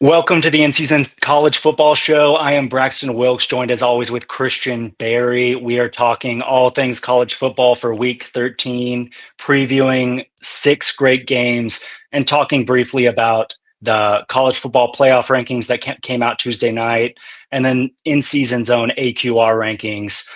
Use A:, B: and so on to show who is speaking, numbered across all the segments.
A: Welcome to the INSZN College Football Show. I am Braxton Wilkes, joined as always with Christian Barry. We are talking all things college football for Week 13, previewing 6 great games, and talking briefly about the college football playoff rankings that came out Tuesday night, and then in-season's own AQR rankings.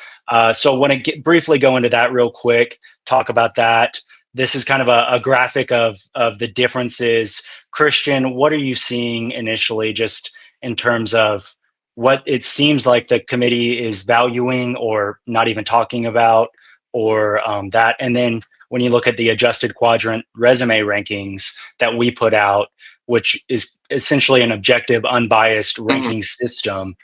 A: So I want to briefly go into that real quick, talk about that. This is kind of a graphic of the differences. Christian, what are you seeing initially, just in terms of what it seems like the committee is valuing or not even talking about, or that? And then when you look at the Adjusted-Quadrant Resume rankings that we put out, which is essentially an objective, unbiased ranking system,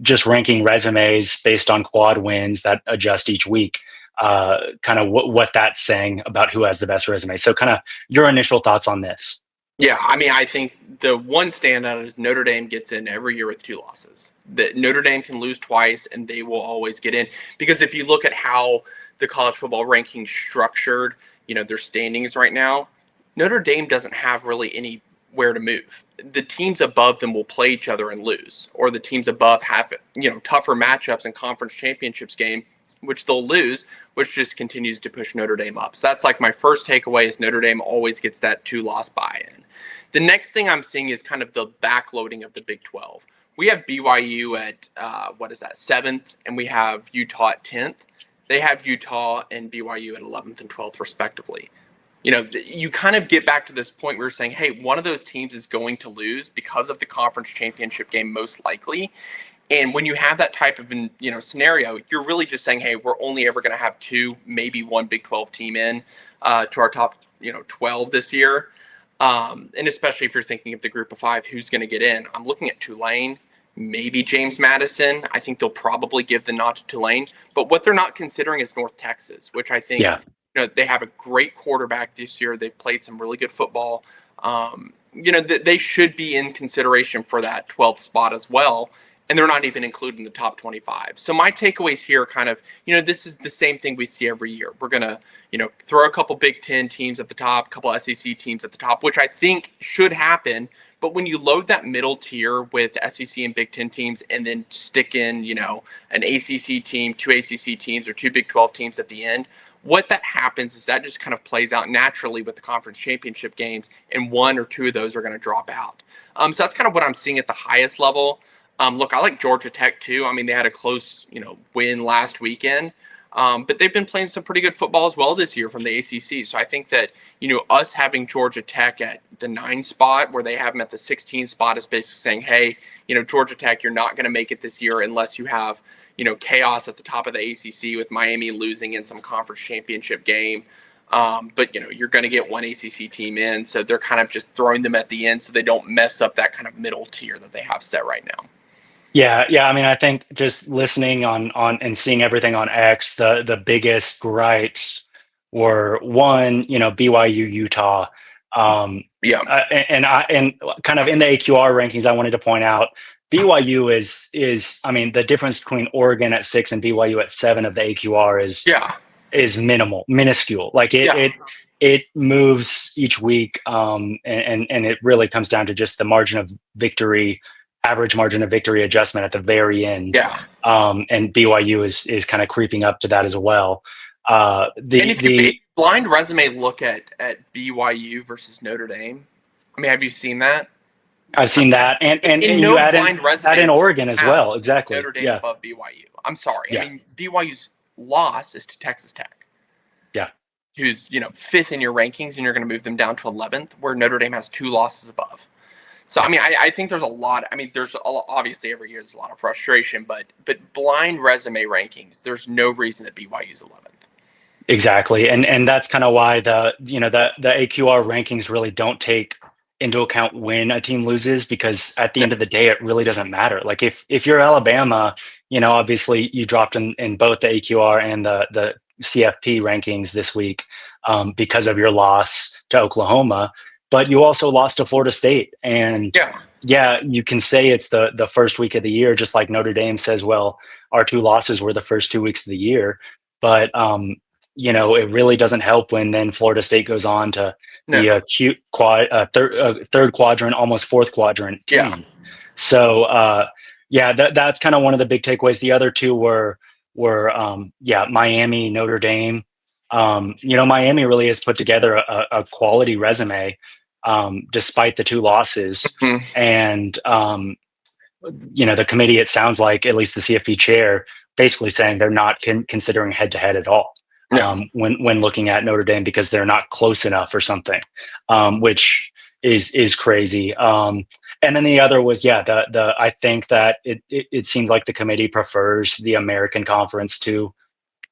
A: just ranking resumes based on quad wins that adjust each week. Kind of what that's saying about who has the best resume. So kind of your initial thoughts on this.
B: Yeah, I mean, I think the one standout is Notre Dame gets in every year with 2 losses. That Notre Dame can lose twice and they will always get in. Because if you look at how the college football rankings structured, their standings right now, Notre Dame doesn't have really anywhere to move. The teams above them will play each other and lose, or the teams above have tougher matchups in conference championships game, which they'll lose, which just continues to push Notre Dame up. So that's like my first takeaway is Notre Dame always gets that 2-loss buy-in. The next thing I'm seeing is kind of the backloading of the Big 12. We have BYU at, 7th, and we have Utah at 10th. They have Utah and BYU at 11th and 12th, respectively. You kind of get back to this point where you're saying, hey, one of those teams is going to lose because of the conference championship game, most likely. And when you have that type of scenario, you're really just saying, hey, we're only ever going to have 2, maybe 1 Big 12 team in to our top 12 this year. And especially if you're thinking of the group of 5, who's going to get in? I'm looking at Tulane, maybe James Madison. I think they'll probably give the nod to Tulane. But what they're not considering is North Texas, which I think they have a great quarterback this year. They've played some really good football. They should be in consideration for that 12th spot as well. And they're not even included in the top 25. So my takeaways here kind of, this is the same thing we see every year. We're going to, throw a couple Big Ten teams at the top, a couple SEC teams at the top, which I think should happen. But when you load that middle tier with SEC and Big Ten teams and then stick in, an ACC team, 2 ACC teams, or 2 Big 12 teams at the end, what that happens is that just kind of plays out naturally with the conference championship games, and 1 or 2 of those are going to drop out. So that's kind of what I'm seeing at the highest level. Look, I like Georgia Tech too. I mean, they had a close, win last weekend, but they've been playing some pretty good football as well this year from the ACC. So I think that, us having Georgia Tech at the 9 spot, where they have them at the 16 spot, is basically saying, hey, Georgia Tech, you're not going to make it this year unless you have, chaos at the top of the ACC with Miami losing in some conference championship game. But, you're going to get 1 ACC team in. So they're kind of just throwing them at the end so they don't mess up that kind of middle tier that they have set right now.
A: Yeah. I mean, I think just listening on and seeing everything on X, the biggest gripes were, one, BYU, Utah. And kind of in the AQR rankings, I wanted to point out BYU is I mean, the difference between Oregon at 6 and BYU at 7 of the AQR is minuscule. Like it moves each week, and it really comes down to just the margin of victory. Average margin of victory adjustment at the very end. And BYU is kind of creeping up to that as well.
B: And if you blind resume look at BYU versus Notre Dame, I mean, have you seen that?
A: I've seen that. And you add in Oregon as well. Exactly.
B: Notre Dame above BYU. I'm sorry. I mean, BYU's loss is to Texas Tech.
A: Yeah.
B: Who's, 5th in your rankings, and you're going to move them down to 11th, where Notre Dame has 2 losses above. So, I mean, I think there's a lot. I mean, there's obviously every year there's a lot of frustration, but blind resume rankings, there's no reason that BYU's 11th.
A: Exactly, and that's kind of why the AQR rankings really don't take into account when a team loses, because at the end of the day, it really doesn't matter. Like if you're Alabama, obviously you dropped in both the AQR and the CFP rankings this week because of your loss to Oklahoma. But you also lost to Florida State. And you can say it's the first week of the year, just like Notre Dame says, well, our 2 losses were the first 2 weeks of the year. But, it really doesn't help when then Florida State goes on to the
B: No.
A: acute third quadrant, almost fourth quadrant
B: Yeah.
A: team. So yeah, that's kind of one of the big takeaways. The other two were Miami, Notre Dame. Miami really has put together a quality resume despite the two losses.
B: Mhm.
A: And the committee, it sounds like, at least the CFP chair, basically saying they're not considering head to head at all
B: No.
A: when looking at Notre Dame because they're not close enough or something, which is crazy. And then the other was the I think that it seemed like the committee prefers the American Conference to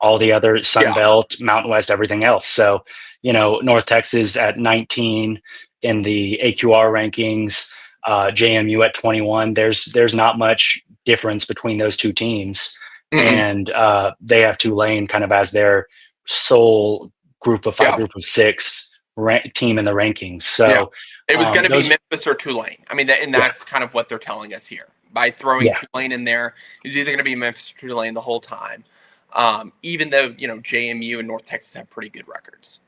A: all the other Sun
B: Yeah.
A: Belt, Mountain West, everything else. So North Texas at 19 in the AQR rankings, JMU at 21. There's not much difference between those two teams,
B: Mm-mm.
A: and they have Tulane kind of as their sole group of five,
B: Yeah.
A: group of six team in the rankings.
B: Yeah.
A: So
B: It was going to be
A: those,
B: Memphis or Tulane. I mean, that's kind of what they're telling us here. By throwing
A: yeah.
B: Tulane in there, it's either going to be Memphis or Tulane the whole time. Even though JMU and North Texas have pretty good records.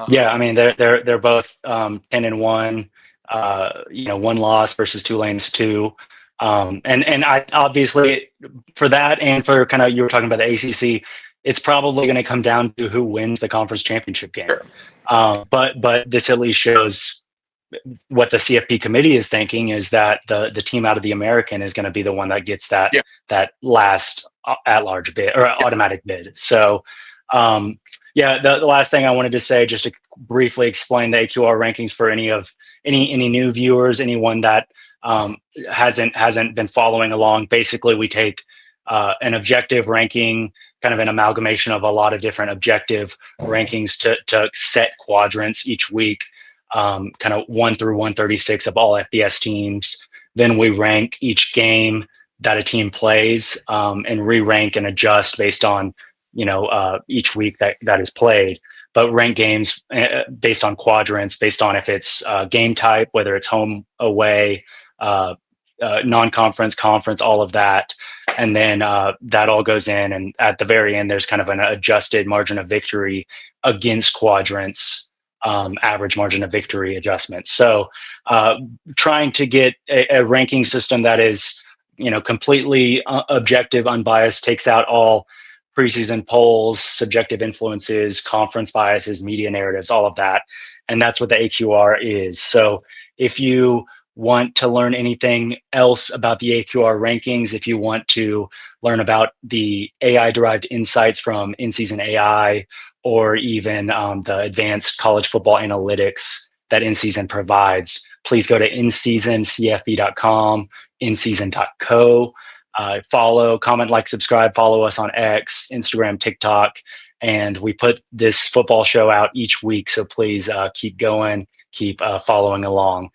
A: Yeah, I mean they're both 10-1. One loss versus Tulane's two. And I obviously for that and for kind of you were talking about the ACC, it's probably going to come down to who wins the conference championship game.
B: Sure.
A: But this at least shows what the CFP committee is thinking is that the team out of the American is going to be the one that gets that last at-large bid or automatic bid. So. The last thing I wanted to say, just to briefly explain the AQR rankings for any new viewers, anyone that hasn't been following along. Basically, we take an objective ranking, kind of an amalgamation of a lot of different objective rankings to set quadrants each week, kind of 1 through 136 of all FBS teams. Then we rank each game that a team plays and re-rank and adjust based on each week that is played, but rank games based on quadrants, based on if it's game type, whether it's home, away, non-conference, conference, all of that. And then that all goes in. And at the very end, there's kind of an adjusted margin of victory against quadrants, average margin of victory adjustment. So trying to get a ranking system that is, completely objective, unbiased, takes out all preseason polls, subjective influences, conference biases, media narratives, all of that. And that's what the AQR is. So if you want to learn anything else about the AQR rankings, if you want to learn about the AI-derived insights from INSZN AI, or even the advanced college football analytics that INSZN provides, please go to inseasoncfb.com, inseason.co. Follow, comment, like, subscribe, follow us on X, Instagram, TikTok, and we put this football show out each week. So please keep going, keep following along.